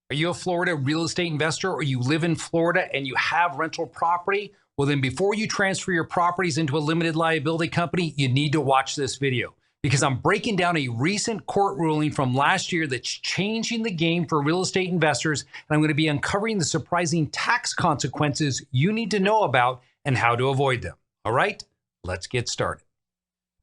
Are you a Florida real estate investor, or you live in Florida and you have rental property? Well, then before you transfer your properties into a limited liability company, you need to watch this video because I'm breaking down a recent court ruling from last year that's changing the game for real estate investors. And I'm going to be uncovering the surprising tax consequences you need to know about and how to avoid them. All right, let's get started.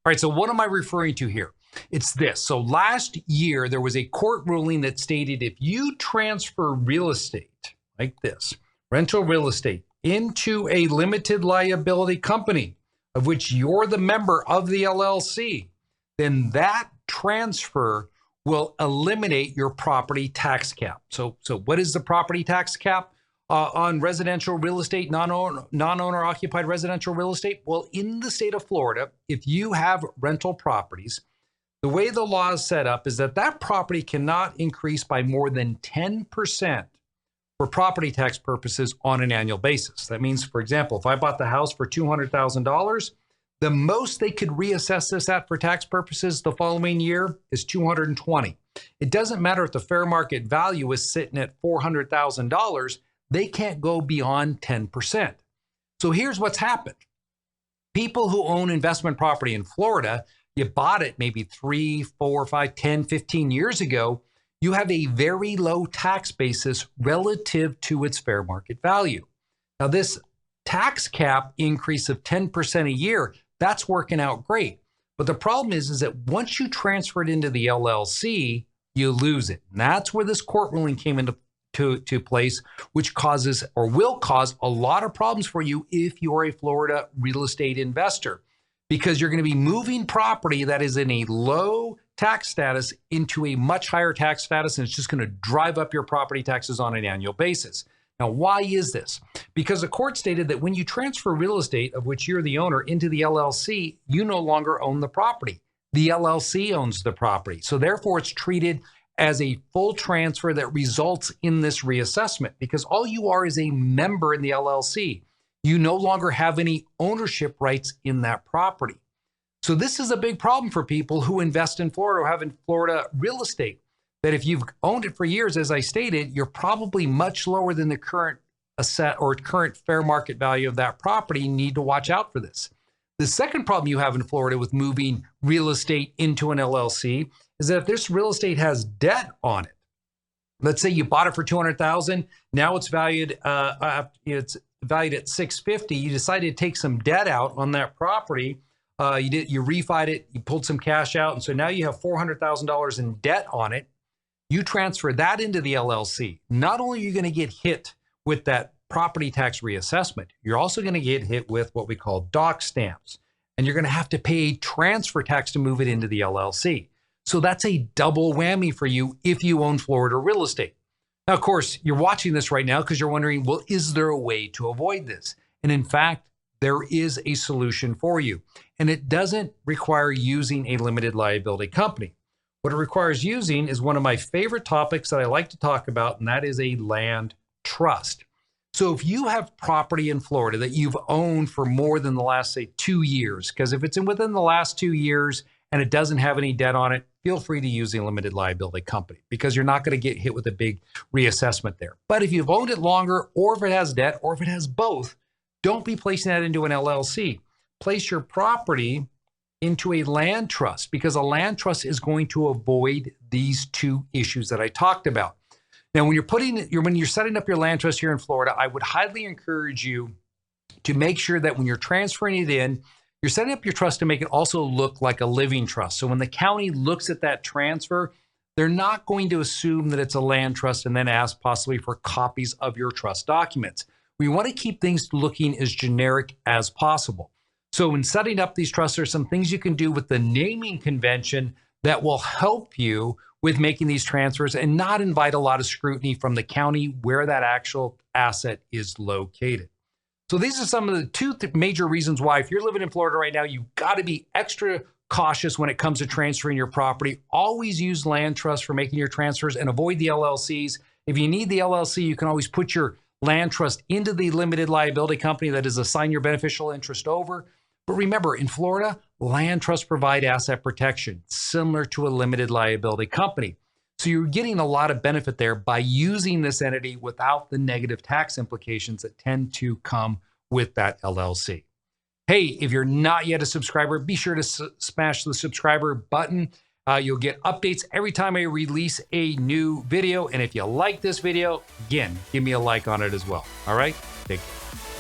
All right, so what am I referring to here? It's this. So last year, there was a court ruling that stated if you transfer real estate like this, rental real estate, into a limited liability company of which you're the member of the LLC, then that transfer will eliminate your property tax cap. So what is the property tax cap on residential real estate, non-owner occupied residential real estate? Well, in the state of Florida, if you have rental properties, the way the law is set up is that that property cannot increase by more than 10% for property tax purposes on an annual basis. That means, for example, if I bought the house for $200,000, the most they could reassess this at for tax purposes the following year is $220,000. It doesn't matter if the fair market value is sitting at $400,000, they can't go beyond 10%. So here's what's happened. People who own investment property in Florida, you bought it maybe 3, 4, 5, 10, 15 years ago, you have a very low tax basis relative to its fair market value. Now, this tax cap increase of 10% a year, that's working out great. But the problem is that once you transfer it into the LLC, you lose it. And that's where this court ruling came into place, which causes or will cause a lot of problems for you if you're a Florida real estate investor, because you're going to be moving property that is in a low tax status into a much higher tax status, and it's just going to drive up your property taxes on an annual basis. Now, why is this? Because the court stated that when you transfer real estate of which you're the owner into the LLC, you no longer own the property. The LLC owns the property. So therefore, it's treated as a full transfer that results in this reassessment, because all you are is a member in the LLC. You no longer have any ownership rights in that property. So this is a big problem for people who invest in Florida or have in Florida real estate, that if you've owned it for years, as I stated, you're probably much lower than the current asset or current fair market value of that property. You need to watch out for this. The second problem you have in Florida with moving real estate into an LLC is that if this real estate has debt on it, let's say you bought it for $200,000, now it's valued at $650,000. You decided to take some debt out on that property. You refied it, you pulled some cash out, and so now you have $400,000 in debt on it. You transfer that into the LLC. Not only are you going to get hit with that property tax reassessment, you're also going to get hit with what we call dock stamps, and you're going to have to pay transfer tax to move it into the LLC. So that's a double whammy for you if you own Florida real estate. Now, of course, you're watching this right now because you're wondering, well, is there a way to avoid this? And in fact, there is a solution for you. And it doesn't require using a limited liability company. What it requires using is one of my favorite topics that I like to talk about, and that is a land trust. So if you have property in Florida that you've owned for more than the last, say, 2 years, because if it's within the last 2 years and it doesn't have any debt on it, feel free to use a limited liability company because you're not going to get hit with a big reassessment there. But if you've owned it longer, or if it has debt, or if it has both, don't be placing that into an LLC. Place your property into a land trust, because a land trust is going to avoid these two issues that I talked about. Now, when you're setting up your land trust here in Florida, I would highly encourage you to make sure that when you're transferring it in, you're setting up your trust to make it also look like a living trust. So when the county looks at that transfer, they're not going to assume that it's a land trust and then ask possibly for copies of your trust documents. We want to keep things looking as generic as possible. So in setting up these trusts, there's some things you can do with the naming convention that will help you with making these transfers and not invite a lot of scrutiny from the county where that actual asset is located. So these are some of the two major reasons why, if you're living in Florida right now, you've got to be extra cautious when it comes to transferring your property. Always use land trusts for making your transfers and avoid the LLCs. If you need the LLC, you can always put your land trust into the limited liability company that is assign your beneficial interest over. But remember, in Florida, land trusts provide asset protection, similar to a limited liability company. So you're getting a lot of benefit there by using this entity without the negative tax implications that tend to come with that LLC. Hey, if you're not yet a subscriber, be sure to smash the subscriber button. You'll get updates every time I release a new video. And if you like this video, again, give me a like on it as well. All right? Take care.